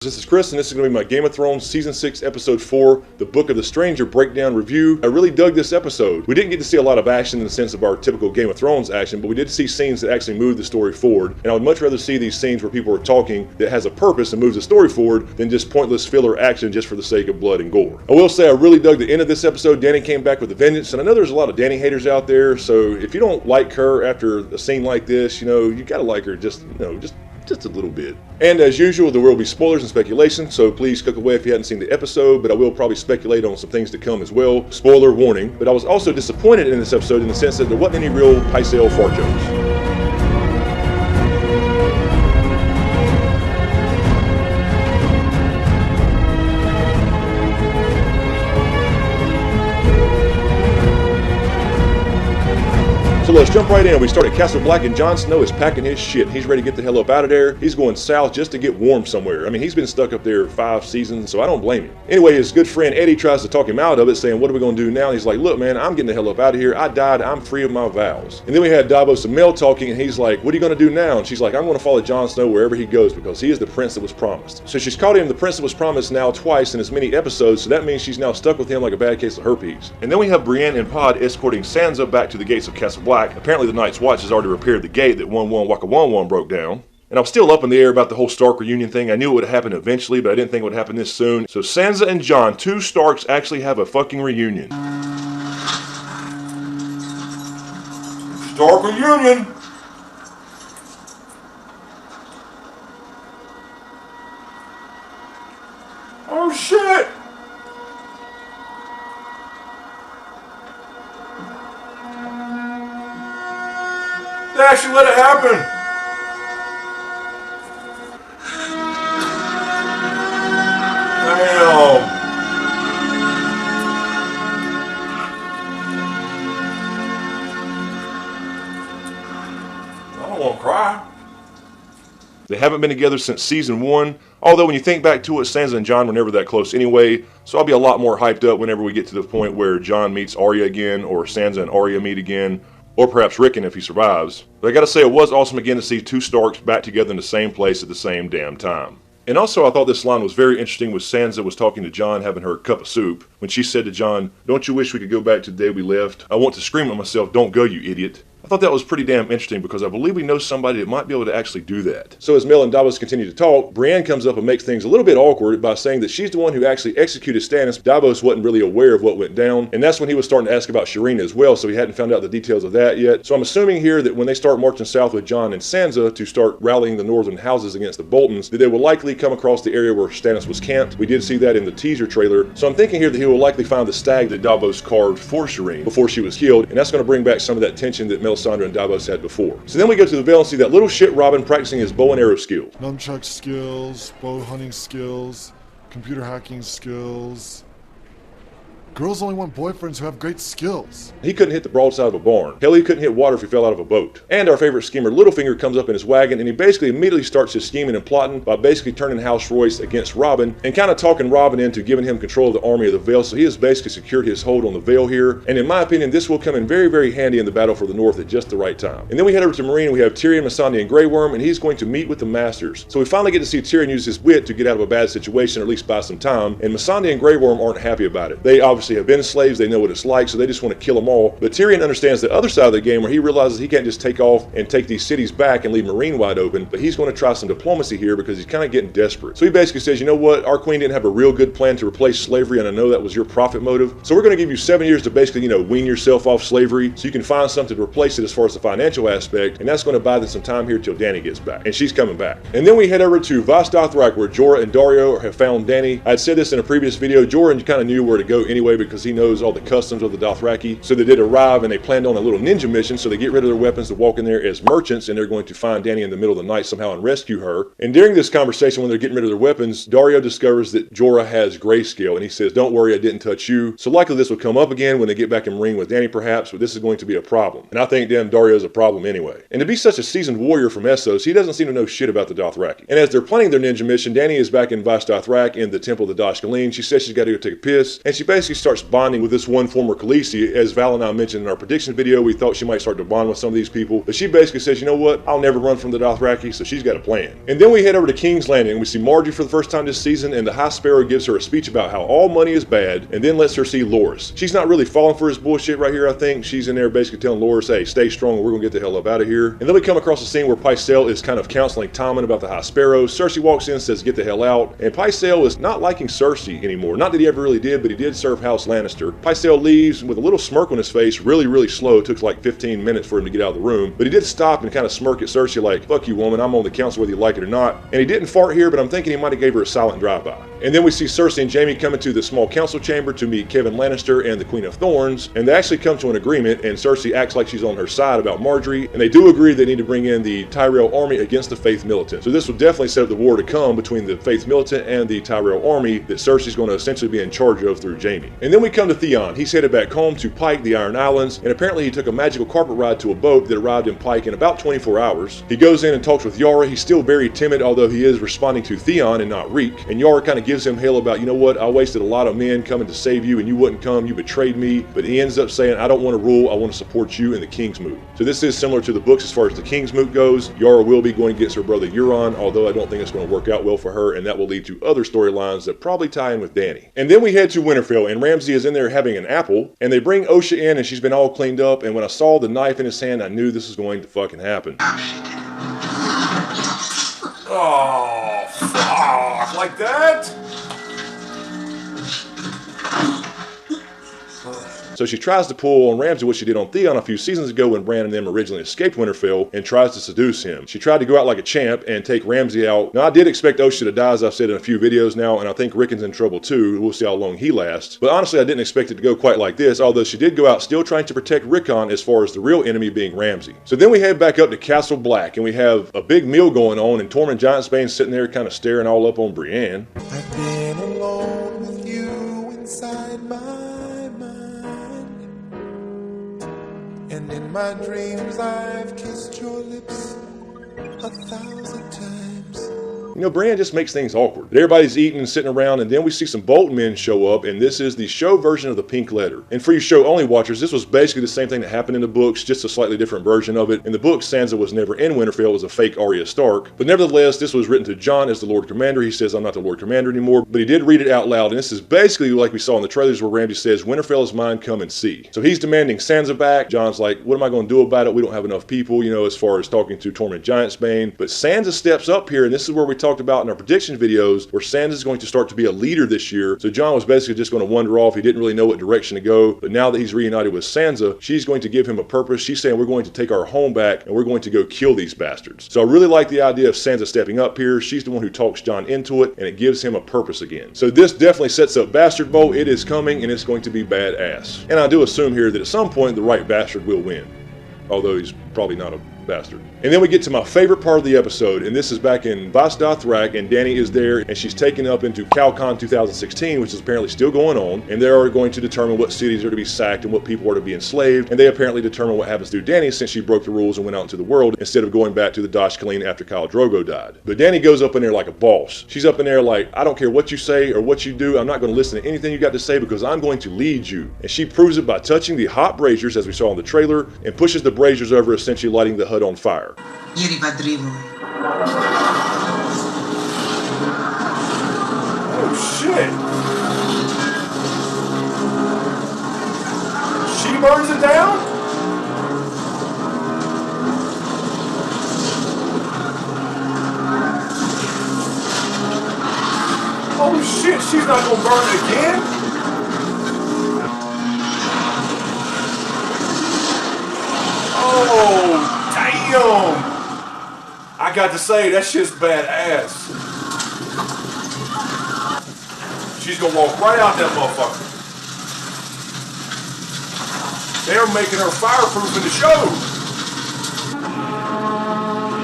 This is Chris, and this is going to be my Game of Thrones Season 6, Episode 4, The Book of the Stranger Breakdown Review. I really dug this episode. We didn't get to see a lot of action in the sense of our typical Game of Thrones action, but we did see scenes that actually moved the story forward, and I would much rather see these scenes where people are talking that has a purpose and moves the story forward than just pointless filler action just for the sake of blood and gore. I will say I really dug the end of this episode. Dany came back with a vengeance, and I know there's a lot of Dany haters out there, so if you don't like her after a scene like this, you gotta like her just a little bit. And as usual, there will be spoilers and speculation, so please click away if you hadn't seen the episode, but I will probably speculate on some things to come as well. Spoiler warning. But I was also disappointed in this episode in the sense that there wasn't any real Pycelle fart jokes. So let's jump right in. We start at Castle Black, and Jon Snow is packing his shit. He's ready to get the hell up out of there. He's going south just to get warm somewhere. I mean, he's been stuck up there 5 seasons, so I don't blame him. Anyway, his good friend Eddie tries to talk him out of it, saying, what are we going to do now? And he's like, look, man, I'm getting the hell up out of here. I died. I'm free of my vows. And then we had Davos and Mel talking, and he's like, what are you going to do now? And she's like, I'm going to follow Jon Snow wherever he goes because he is the prince that was promised. So she's called him the prince that was promised now twice in as many episodes, so that means she's now stuck with him like a bad case of herpes. And then we have Brienne and Pod escorting Sansa back to the gates of Castle Black. Apparently the Night's Watch has already repaired the gate that 1-1 Waka 1-1 broke down. And I was still up in the air about the whole Stark reunion thing. I knew it would happen eventually, but I didn't think it would happen this soon. So Sansa and Jon, 2 Starks, actually have a fucking reunion. Stark reunion! Oh shit! They actually let it happen! Damn! I don't want to cry. They haven't been together since season 1, although when you think back to it, Sansa and Jon were never that close anyway, so I'll be a lot more hyped up whenever we get to the point where Jon meets Arya again, or Sansa and Arya meet again, or perhaps Rickon if he survives. But I gotta say, it was awesome again to see 2 Starks back together in the same place at the same damn time. And also I thought this line was very interesting when Sansa was talking to Jon having her cup of soup, when she said to Jon, don't you wish we could go back to the day we left? I want to scream at myself, don't go you idiot. I thought that was pretty damn interesting because I believe we know somebody that might be able to actually do that. So as Mel and Davos continue to talk, Brienne comes up and makes things a little bit awkward by saying that she's the one who actually executed Stannis. Davos wasn't really aware of what went down, and that's when he was starting to ask about Shireen as well, so he hadn't found out the details of that yet. So I'm assuming here that when they start marching south with Jon and Sansa to start rallying the northern houses against the Boltons, that they will likely come across the area where Stannis was camped. We did see that in the teaser trailer, so I'm thinking here that he will likely find the stag that Davos carved for Shireen before she was killed, and that's going to bring back some of that tension that Melisandre and Davos had before. So then we go to the Vale and see that little shit Robin practicing his bow and arrow skills. Nunchuck skills, bow hunting skills, computer hacking skills. Girls only want boyfriends who have great skills. He couldn't hit the broadside of a barn. Hell, he couldn't hit water if he fell out of a boat. And our favorite schemer Littlefinger comes up in his wagon, and he basically immediately starts his scheming and plotting by basically turning House Royce against Robin and kind of talking Robin into giving him control of the army of the Vale, so he has basically secured his hold on the Vale here. And in my opinion, this will come in very, very handy in the battle for the North at just the right time. And then we head over to Meereen, and we have Tyrion, Missandei, and Grey Worm, and he's going to meet with the Masters. So we finally get to see Tyrion use his wit to get out of a bad situation, or at least buy some time, and Missandei and Grey Worm aren't happy about it. They obviously have been slaves, they know what it's like, so they just want to kill them all. But Tyrion understands the other side of the game where he realizes he can't just take off and take these cities back and leave Meereen wide open, but he's going to try some diplomacy here because he's kind of getting desperate. So he basically says, you know what, our queen didn't have a real good plan to replace slavery, and I know that was your profit motive, so we're going to give you 7 years to basically, wean yourself off slavery so you can find something to replace it as far as the financial aspect, and that's going to buy them some time here till Dany gets back, and she's coming back. And then we head over to Vaes Dothrak where Jorah and Daario have found Dany. I had said this in a previous video, Jorah kind of knew where to go anyway because he knows all the customs of the Dothraki. So they did arrive, and they planned on a little ninja mission, so they get rid of their weapons to walk in there as merchants, and they're going to find Dany in the middle of the night somehow and rescue her. And during this conversation, when they're getting rid of their weapons, Daario discovers that Jorah has grayscale, and he says, don't worry, I didn't touch you. So likely this will come up again when they get back in Meereen with Dany perhaps, but this is going to be a problem. And I think damn Daario's a problem anyway. And to be such a seasoned warrior from Essos, he doesn't seem to know shit about the Dothraki. And as they're planning their ninja mission, Dany is back in Vaes Dothrak in the temple of the Doshkalin. She says she's got to go take a piss, and she basically starts bonding with this one former Khaleesi. As Val and I mentioned in our prediction video, we thought she might start to bond with some of these people, but she basically says, you know what, I'll never run from the Dothraki, so she's got a plan. And then we head over to King's Landing, and we see Marjorie for the first time this season, and the High Sparrow gives her a speech about how all money is bad, and then lets her see Loras. She's not really falling for his bullshit right here, I think. She's in there basically telling Loras, hey, stay strong, or we're gonna get the hell up out of here. And then we come across a scene where Pycelle is kind of counseling Tommen about the High Sparrow. Cersei walks in and says, get the hell out. And Pycelle is not liking Cersei anymore. Not that he ever really did, but he did serve House Lannister. Pycelle leaves with a little smirk on his face, really slow. It took like 15 minutes for him to get out of the room. But he did stop and kind of smirk at Cersei like, fuck you, woman, I'm on the council whether you like it or not. And he didn't fart here, but I'm thinking he might have gave her a silent drive-by. And then we see Cersei and Jaime come into the small council chamber to meet Kevan Lannister and the Queen of Thorns, and they actually come to an agreement, and Cersei acts like she's on her side about Marjorie, and they do agree they need to bring in the Tyrell army against the Faith Militant. So this will definitely set up the war to come between the Faith Militant and the Tyrell army that Cersei's going to essentially be in charge of through Jaime. And then we come to Theon. He's headed back home to Pike, the Iron Islands, and apparently he took a magical carpet ride to a boat that arrived in Pike in about 24 hours. He goes in and talks with Yara. He's still very timid, although he is responding to Theon and not Reek. And Yara kind of gives him hell about, you know what, I wasted a lot of men coming to save you and you wouldn't come, you betrayed me. But he ends up saying, I don't want to rule, I want to support you in the Kingsmoot. So this is similar to the books as far as the Kingsmoot goes. Yara will be going against her brother Euron, although I don't think it's going to work out well for her, and that will lead to other storylines that probably tie in with Dany. And then we head to Winterfell, and Ramsay is in there having an apple, and they bring Osha in, and she's been all cleaned up, and when I saw the knife in his hand, I knew this was going to fucking happen. Oh, fuck, like that? So she tries to pull on Ramsay what she did on Theon a few seasons ago when Bran and them originally escaped Winterfell, and tries to seduce him. She tried to go out like a champ and take Ramsay out. Now I did expect Osha to die, as I've said in a few videos now, and I think Rickon's in trouble too. We'll see how long he lasts. But honestly, I didn't expect it to go quite like this, although she did go out still trying to protect Rickon as far as the real enemy being Ramsay. So then we head back up to Castle Black, and we have a big meal going on, and Tormund Giantsbane sitting there kind of staring all up on Brienne. I've been alone with you inside my mind, and in my dreams I've kissed your lips 1,000 times. You know, Brienne just makes things awkward. Everybody's eating and sitting around, and then we see some Bolton men show up, and this is the show version of the Pink Letter. And for you show-only watchers, this was basically the same thing that happened in the books, just a slightly different version of it. In the books, Sansa was never in Winterfell, it was a fake Arya Stark. But nevertheless, this was written to Jon as the Lord Commander. He says, I'm not the Lord Commander anymore, but he did read it out loud, and this is basically like we saw in the trailers where Ramsay says, Winterfell is mine, come and see. So he's demanding Sansa back. Jon's like, what am I going to do about it? We don't have enough people, you know, as far as talking to Tormund Giantsbane. But Sansa steps up here, and this is where we talked about in our prediction videos where Sansa's going to start to be a leader this year. So Jon was basically just going to wander off. He didn't really know what direction to go. But now that he's reunited with Sansa, she's going to give him a purpose. She's saying we're going to take our home back and we're going to go kill these bastards. So I really like the idea of Sansa stepping up here. She's the one who talks Jon into it, and it gives him a purpose again. So this definitely sets up Bastard Bowl. It is coming, and it's going to be badass. And I do assume here that at some point the right bastard will win. Although he's probably not a bastard. And then we get to my favorite part of the episode, and this is back in Bas Dothrak, and Dany is there, and she's taken up into CalCon 2016, which is apparently still going on, and they are going to determine what cities are to be sacked and what people are to be enslaved, and they apparently determine what happens to Dany since she broke the rules and went out into the world instead of going back to the Dosh Khaleen after Khal Drogo died. But Dany goes up in there like a boss. She's up in there like, I don't care what you say or what you do, I'm not going to listen to anything you got to say because I'm going to lead you. And she proves it by touching the hot braziers, as we saw in the trailer, and pushes the braziers over, essentially lighting the hut on fire. Oh shit! She burns it down? Oh shit, she's not gonna burn it again? Oh, damn! I got to say, that shit's badass. She's gonna walk right out that motherfucker. They're making her fireproof in the show.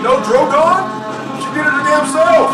No Drogon? She did it her damn self.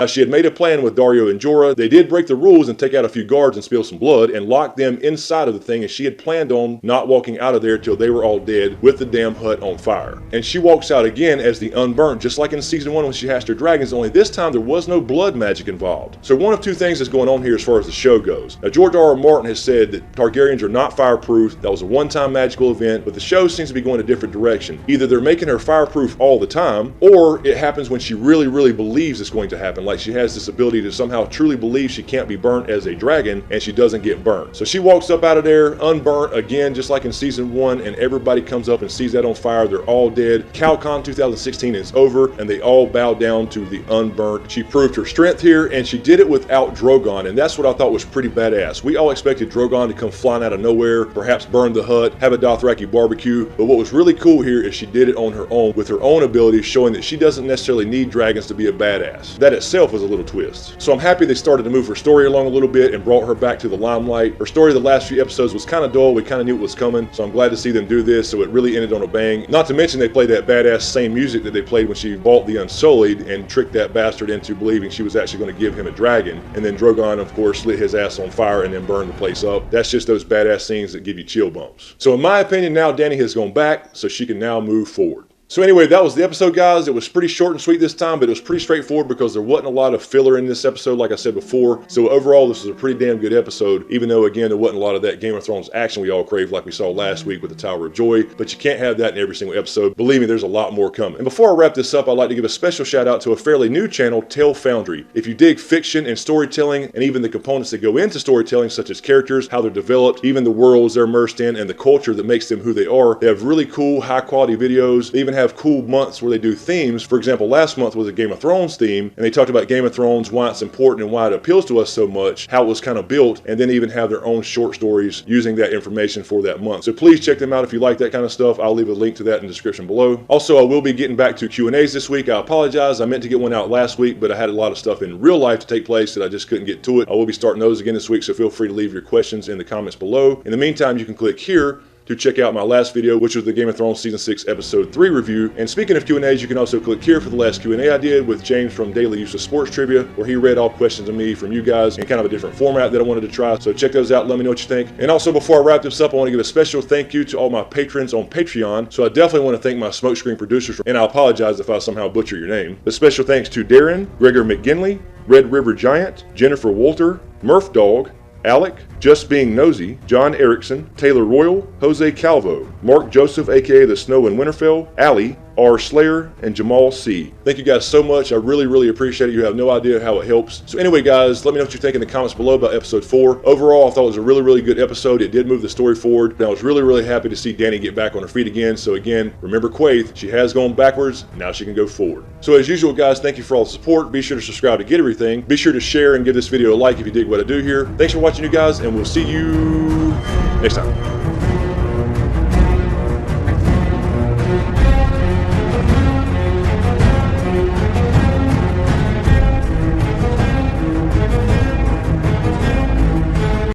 Now, she had made a plan with Dario and Jorah. They did break the rules and take out a few guards and spill some blood and lock them inside of the thing, and she had planned on not walking out of there till they were all dead with the damn hut on fire. And she walks out again as the Unburnt, just like in season 1 when she hatched her dragons, only this time there was no blood magic involved. So one of two things is going on here as far as the show goes. Now, George R.R. Martin has said that Targaryens are not fireproof. That was a one-time magical event, but the show seems to be going a different direction. Either they're making her fireproof all the time, or it happens when she really, really believes it's going to happen. Like she has this ability to somehow truly believe she can't be burnt as a dragon, and she doesn't get burnt. So she walks up out of there, unburnt again, just like in season 1, and everybody comes up and sees that on fire. They're all dead. CalCon 2016 is over, and they all bow down to the Unburnt. She proved her strength here, and she did it without Drogon, and that's what I thought was pretty badass. We all expected Drogon to come flying out of nowhere, perhaps burn the hut, have a Dothraki barbecue, but what was really cool here is she did it on her own, with her own abilities, showing that she doesn't necessarily need dragons to be a badass. That itself was a little twist. So I'm happy they started to move her story along a little bit and brought her back to the limelight. Her story the last few episodes was kind of dull. We kind of knew it was coming, so I'm glad to see them do this, so it really ended on a bang. Not to mention they played that badass same music that they played when she bought the Unsullied and tricked that bastard into believing she was actually going to give him a dragon, and then Drogon, of course, lit his ass on fire and then burned the place up. That's just those badass scenes that give you chill bumps. So in my opinion, now Dany has gone back, so she can now move forward. So anyway, that was the episode, guys. It was pretty short and sweet this time, but it was pretty straightforward because there wasn't a lot of filler in this episode, like I said before. So overall, this was a pretty damn good episode, even though, again, there wasn't a lot of that Game of Thrones action we all craved like we saw last week with the Tower of Joy. But you can't have that in every single episode. Believe me, there's a lot more coming. And before I wrap this up, I'd like to give a special shout out to a fairly new channel, Tale Foundry. If you dig fiction and storytelling, and even the components that go into storytelling, such as characters, how they're developed, even the worlds they're immersed in, and the culture that makes them who they are, they have really cool, high-quality videos. They even have cool months where they do themes. For example, last month was a Game of Thrones theme, and they talked about Game of Thrones, why it's important and why it appeals to us so much, how it was kind of built, and then even have their own short stories using that information for that month. So please check them out if you like that kind of stuff. I'll leave a link to that in the description below. Also, I will be getting back to Q&As this week. I apologize. I meant to get one out last week, but I had a lot of stuff in real life to take place that I just couldn't get to it. I will be starting those again this week, so feel free to leave your questions in the comments below. In the meantime, you can click here to check out my last video, which was the Game of Thrones Season 6 Episode 3 review. And speaking of Q&As, you can also click here for the last Q&A I did with James from Daily Useless Sports Trivia, where he read all questions of me from you guys in kind of a different format that I wanted to try. So check those out, let me know what you think. And also, before I wrap this up, I want to give a special thank you to all my patrons on Patreon. So I definitely want to thank my smokescreen producers, and I apologize if I somehow butcher your name. But special thanks to Darren, Gregor McGinley, Red River Giant, Jennifer Walter, Murph Dog, Alec, Just Being Nosy, John Erickson, Taylor Royal, Jose Calvo, Mark Joseph aka The Snow in Winterfell, Ali, R. Slayer, and Jamal C. Thank you guys so much. I really, really appreciate it. You have no idea how it helps. So anyway, guys, let me know what you think in the comments below about episode 4. Overall, I thought it was a really, really good episode. It did move the story forward, and I was really, really happy to see Dany get back on her feet again. So again, remember Quaithe, she has gone backwards, now she can go forward. So as usual, guys, thank you for all the support. Be sure to subscribe to get everything. Be sure to share and give this video a like if you dig what I do here. Thanks for watching, you guys, and we'll see you next time.